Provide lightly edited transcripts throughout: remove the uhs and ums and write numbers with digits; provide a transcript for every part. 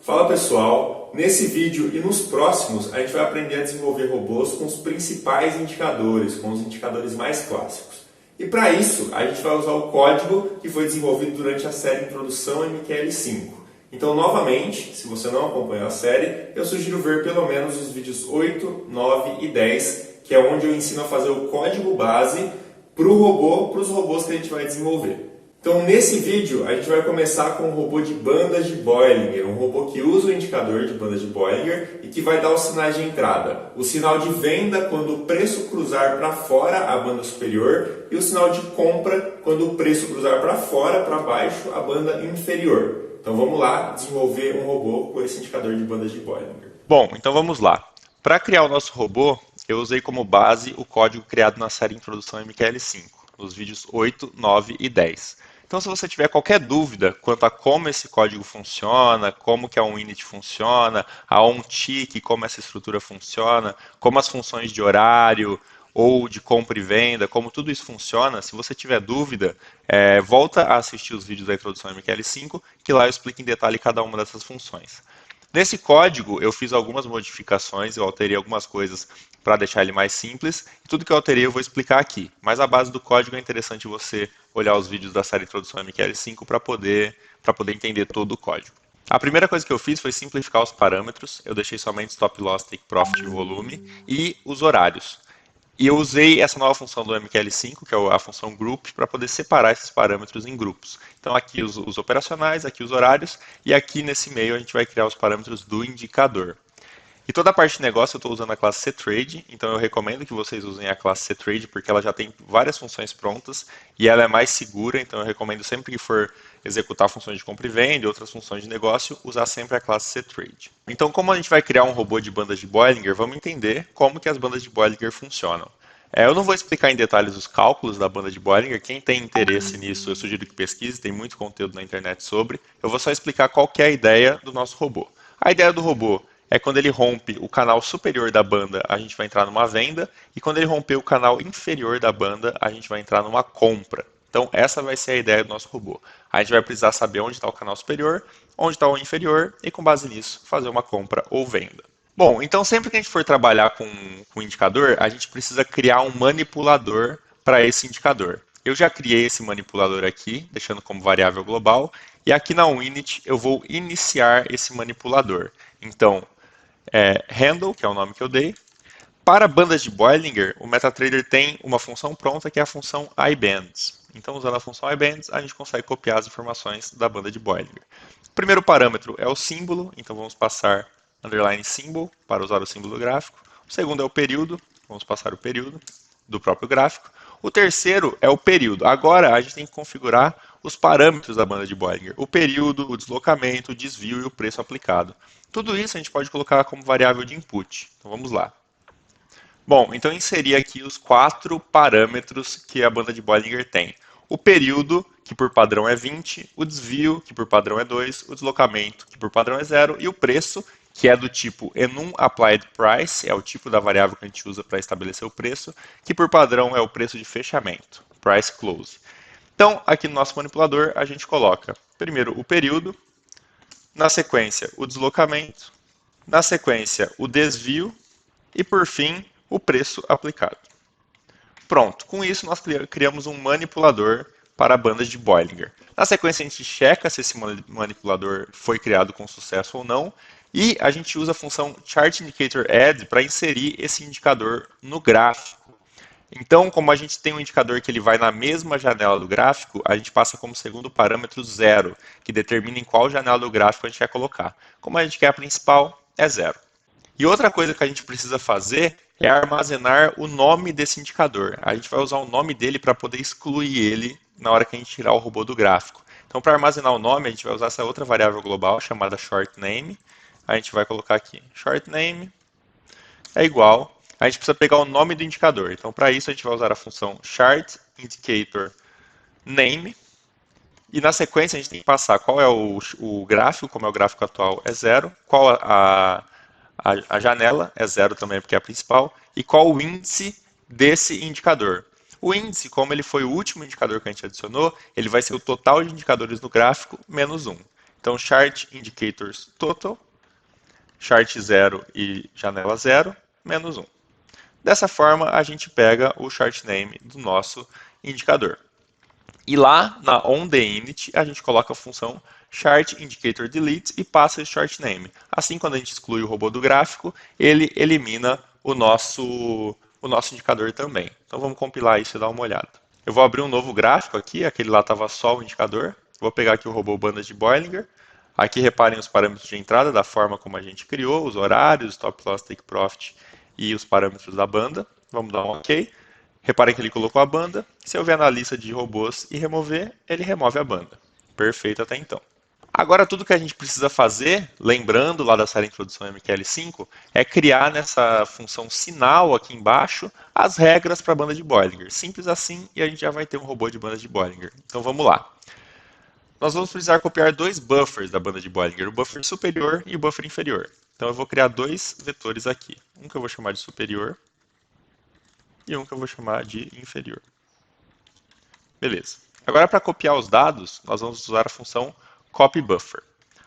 Fala pessoal, nesse vídeo e nos próximos a gente vai aprender a desenvolver robôs com os principais indicadores, com os indicadores mais clássicos. E para isso a gente vai usar o código que foi desenvolvido durante a série Introdução MQL5. Então novamente, se você não acompanhou a série, eu sugiro ver pelo menos os vídeos 8, 9 e 10, que é onde eu ensino a fazer o código base para os robôs que a gente vai desenvolver. Então, nesse vídeo, a gente vai começar com um robô de bandas de Bollinger, um robô que usa o indicador de bandas de Bollinger e que vai dar os sinais de entrada. O sinal de venda quando o preço cruzar para fora a banda superior e o sinal de compra quando o preço cruzar para fora, para baixo, a banda inferior. Então, vamos lá desenvolver um robô com esse indicador de bandas de Bollinger. Bom, então vamos lá. Para criar o nosso robô, eu usei como base o código criado na série Introdução MQL5, nos vídeos 8, 9 e 10. Então, se você tiver qualquer dúvida quanto a como esse código funciona, como que a Unity funciona, a OnTick, como essa estrutura funciona, como as funções de horário ou de compra e venda, como tudo isso funciona, se você tiver dúvida, volta a assistir os vídeos da Introdução MQL5, que lá eu explico em detalhe cada uma dessas funções. Nesse código, eu fiz algumas modificações, eu alterei algumas coisas para deixar ele mais simples. E tudo que eu alterei eu vou explicar aqui. Mas a base do código é interessante você olhar os vídeos da série Introdução MQL5 para poder entender todo o código. A primeira coisa que eu fiz foi simplificar os parâmetros. Eu deixei somente Stop Loss, Take Profit e volume e os horários. E eu usei essa nova função do MQL5, que é a função Group, para poder separar esses parâmetros em grupos. Então aqui os operacionais, aqui os horários, e aqui nesse meio a gente vai criar os parâmetros do indicador. E toda a parte de negócio eu estou usando a classe CTrade, então eu recomendo que vocês usem a classe CTrade, porque ela já tem várias funções prontas e ela é mais segura, então eu recomendo sempre que for executar funções de compra e venda e outras funções de negócio, usar sempre a classe CTrade. Então, como a gente vai criar um robô de bandas de Bollinger, vamos entender como que as bandas de Bollinger funcionam. Eu não vou explicar em detalhes os cálculos da banda de Bollinger, quem tem interesse nisso eu sugiro que pesquise, tem muito conteúdo na internet sobre. Eu vou só explicar qual que é a ideia do nosso robô. A ideia do robô é quando ele rompe o canal superior da banda, a gente vai entrar numa venda, e quando ele romper o canal inferior da banda, a gente vai entrar numa compra. Então, essa vai ser a ideia do nosso robô. A gente vai precisar saber onde está o canal superior, onde está o inferior, e com base nisso, fazer uma compra ou venda. Bom, então sempre que a gente for trabalhar com o indicador, a gente precisa criar um manipulador para esse indicador. Eu já criei esse manipulador aqui, deixando como variável global, e aqui na Unity eu vou iniciar esse manipulador. Então, handle, que é o nome que eu dei. Para bandas de Bollinger, o MetaTrader tem uma função pronta que é a função iBands. Então, usando a função iBands, a gente consegue copiar as informações da banda de Bollinger. O primeiro parâmetro é o símbolo, então vamos passar underline symbol para usar o símbolo gráfico. O segundo é o período, vamos passar o período do próprio gráfico. O terceiro é o período. Agora a gente tem que configurar os parâmetros da banda de Bollinger. O período, o deslocamento, o desvio e o preço aplicado. Tudo isso a gente pode colocar como variável de input. Então vamos lá. Bom, então inseri aqui os 4 parâmetros que a banda de Bollinger tem. O período, que por padrão é 20, o desvio, que por padrão é 2, o deslocamento, que por padrão é 0, e o preço, que é do tipo enumAppliedPrice, é o tipo da variável que a gente usa para estabelecer o preço, que por padrão é o preço de fechamento, price close. Então, aqui no nosso manipulador, a gente coloca primeiro o período, na sequência o deslocamento, na sequência o desvio e, por fim, o preço aplicado. Pronto, com isso nós criamos um manipulador para bandas de Bollinger. Na sequência a gente checa se esse manipulador foi criado com sucesso ou não, e a gente usa a função chartIndicatorAdd para inserir esse indicador no gráfico. Então, como a gente tem um indicador que ele vai na mesma janela do gráfico, a gente passa como segundo parâmetro 0, que determina em qual janela do gráfico a gente quer colocar. Como a gente quer a principal, é 0. E outra coisa que a gente precisa fazer é armazenar o nome desse indicador. A gente vai usar o nome dele para poder excluir ele na hora que a gente tirar o robô do gráfico. Então, para armazenar o nome, a gente vai usar essa outra variável global chamada shortName. A gente vai colocar aqui shortName é igual. A gente precisa pegar o nome do indicador. Então, para isso, a gente vai usar a função chartIndicatorName. E na sequência, a gente tem que passar qual é o gráfico, como é o gráfico atual, é 0. Qual a janela é 0 também, porque é a principal. E qual o índice desse indicador. O índice, como ele foi o último indicador que a gente adicionou, ele vai ser o total de indicadores no gráfico menos 1. Então, chart indicators total, chart 0 e janela 0, menos 1. Dessa forma, a gente pega o chart name do nosso indicador. E lá na onTheInit, a gente coloca a função chart indicator delete e passa esse chart name. Assim, quando a gente exclui o robô do gráfico, ele elimina o nosso indicador também. Então vamos compilar isso e dar uma olhada. Eu vou abrir um novo gráfico aqui, aquele lá estava só o indicador. Vou pegar aqui o robô banda de Bollinger. Aqui reparem os parâmetros de entrada da forma como a gente criou, os horários, stop loss, take profit e os parâmetros da banda. Vamos dar um OK. Reparem que ele colocou a banda. Se eu vier na lista de robôs e remover, ele remove a banda. Perfeito até então. Agora tudo que a gente precisa fazer, lembrando lá da série Introdução MQL5, é criar nessa função sinal aqui embaixo as regras para a banda de Bollinger. Simples assim e a gente já vai ter um robô de banda de Bollinger. Então vamos lá. Nós vamos precisar copiar dois buffers da banda de Bollinger, o buffer superior e o buffer inferior. Então eu vou criar dois vetores aqui. Um que eu vou chamar de superior e um que eu vou chamar de inferior. Beleza. Agora, para copiar os dados, nós vamos usar a função copyBuffer.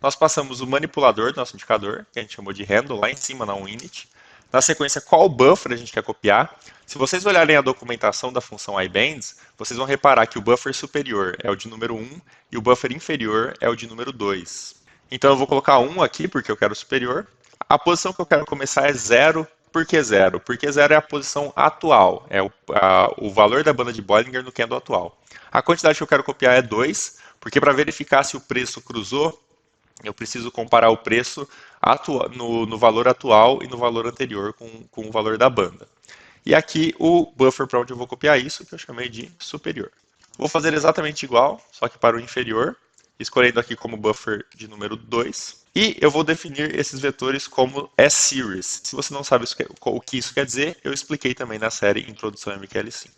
Nós passamos o manipulador do nosso indicador, que a gente chamou de handle, lá em cima na onInit. Na sequência, qual buffer a gente quer copiar. Se vocês olharem a documentação da função iBands, vocês vão reparar que o buffer superior é o de número 1 e o buffer inferior é o de número 2. Então eu vou colocar 1 aqui, porque eu quero o superior. A posição que eu quero começar é 0. Por que 0? Porque 0 é a posição atual, é o valor da banda de Bollinger no candle atual. A quantidade que eu quero copiar é 2, porque para verificar se o preço cruzou, eu preciso comparar o preço no valor atual e no valor anterior com o valor da banda. E aqui o buffer para onde eu vou copiar isso, que eu chamei de superior. Vou fazer exatamente igual, só que para o inferior, escolhendo aqui como buffer de número 2. E eu vou definir esses vetores como S-Series. Se você não sabe o que isso quer dizer, eu expliquei também na série Introdução MQL5.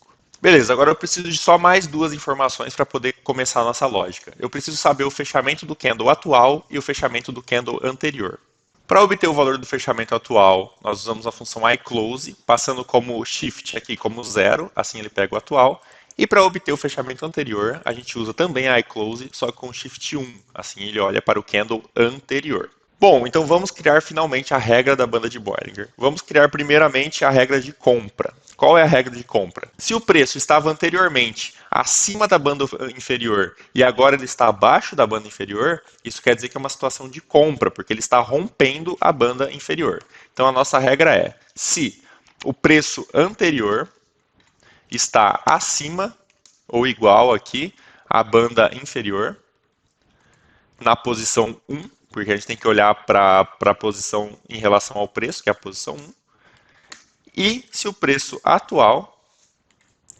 Beleza, agora eu preciso de só mais duas informações para poder começar a nossa lógica. Eu preciso saber o fechamento do candle atual e o fechamento do candle anterior. Para obter o valor do fechamento atual, nós usamos a função iClose, passando como shift aqui como 0, assim ele pega o atual. E para obter o fechamento anterior, a gente usa também a iClose, só com shift 1, assim ele olha para o candle anterior. Bom, então vamos criar finalmente a regra da banda de Bollinger. Vamos criar primeiramente a regra de compra. Qual é a regra de compra? Se o preço estava anteriormente acima da banda inferior e agora ele está abaixo da banda inferior, isso quer dizer que é uma situação de compra, porque ele está rompendo a banda inferior. Então a nossa regra é, se o preço anterior está acima ou igual aqui à banda inferior, na posição 1, porque a gente tem que olhar para a posição em relação ao preço, que é a posição 1, e se o preço atual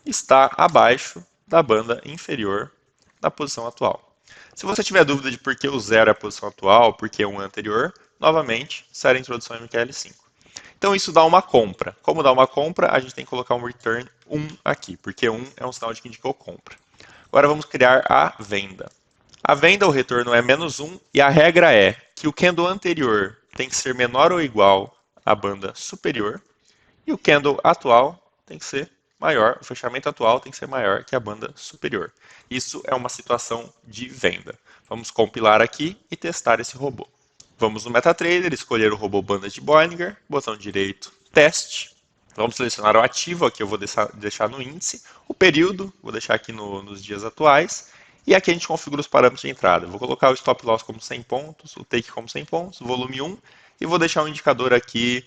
está abaixo da banda inferior da posição atual. Se você tiver dúvida de por que o 0 é a posição atual, por que 1 é anterior, novamente, série Introdução MQL5. Então isso dá uma compra. Como dá uma compra, a gente tem que colocar um return 1 aqui, porque 1 é um sinal de que indicou compra. Agora vamos criar a venda. A venda, o retorno é menos 1, e a regra é que o candle anterior tem que ser menor ou igual à banda superior, e o candle atual tem que ser maior, o fechamento atual tem que ser maior que a banda superior. Isso é uma situação de venda. Vamos compilar aqui e testar esse robô. Vamos no MetaTrader, escolher o robô banda de Bollinger, botão direito, teste. Vamos selecionar o ativo, aqui eu vou deixar no índice, o período, vou deixar aqui nos dias atuais, e aqui a gente configura os parâmetros de entrada. Eu vou colocar o stop loss como 100 pontos, o take como 100 pontos, volume 1, e vou deixar um indicador aqui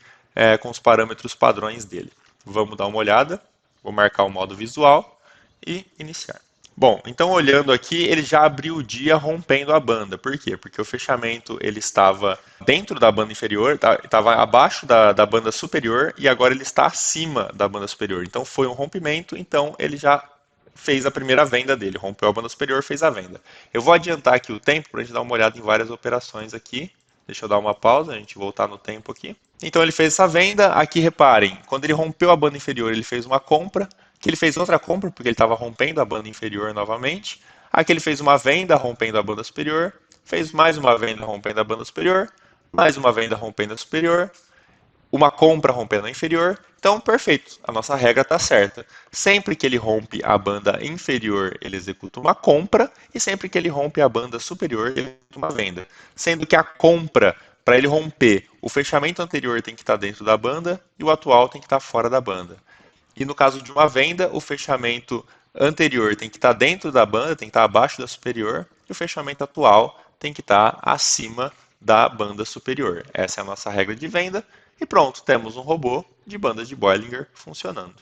com os parâmetros padrões dele. Vamos dar uma olhada, vou marcar o modo visual e iniciar. Bom, então olhando aqui, ele já abriu o dia rompendo a banda. Por quê? Porque o fechamento ele estava dentro da banda inferior, estava abaixo da banda superior e agora ele está acima da banda superior. Então foi um rompimento, então ele já fez a primeira venda dele, rompeu a banda superior, fez a venda. Eu vou adiantar aqui o tempo para a gente dar uma olhada em várias operações aqui. Deixa eu dar uma pausa, a gente voltar no tempo aqui. Então ele fez essa venda, aqui reparem, quando ele rompeu a banda inferior, ele fez uma compra, que ele fez outra compra, porque ele estava rompendo a banda inferior novamente. Aqui ele fez uma venda, rompendo a banda superior, fez mais uma venda, rompendo a banda superior, mais uma venda, rompendo a superior, uma compra rompendo a inferior, então perfeito, a nossa regra está certa. Sempre que ele rompe a banda inferior, ele executa uma compra, e sempre que ele rompe a banda superior, ele executa uma venda. Sendo que a compra, para ele romper, o fechamento anterior tem que estar dentro da banda e o atual tem que estar fora da banda. E no caso de uma venda, o fechamento anterior tem que estar dentro da banda, tem que estar abaixo da superior, e o fechamento atual tem que estar acima da banda superior. Essa é a nossa regra de venda. E pronto, temos um robô de bandas de Bollinger funcionando.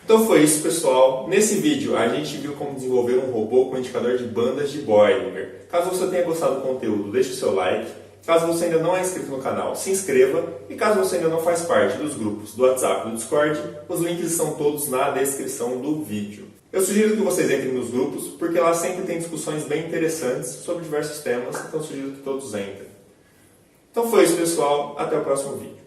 Então foi isso, pessoal. Nesse vídeo a gente viu como desenvolver um robô com indicador de bandas de Bollinger. Caso você tenha gostado do conteúdo, deixe o seu like. Caso você ainda não é inscrito no canal, se inscreva. E caso você ainda não faz parte dos grupos do WhatsApp e do Discord, os links estão todos na descrição do vídeo. Eu sugiro que vocês entrem nos grupos, porque lá sempre tem discussões bem interessantes sobre diversos temas, então sugiro que todos entrem. Então foi isso, pessoal. Até o próximo vídeo.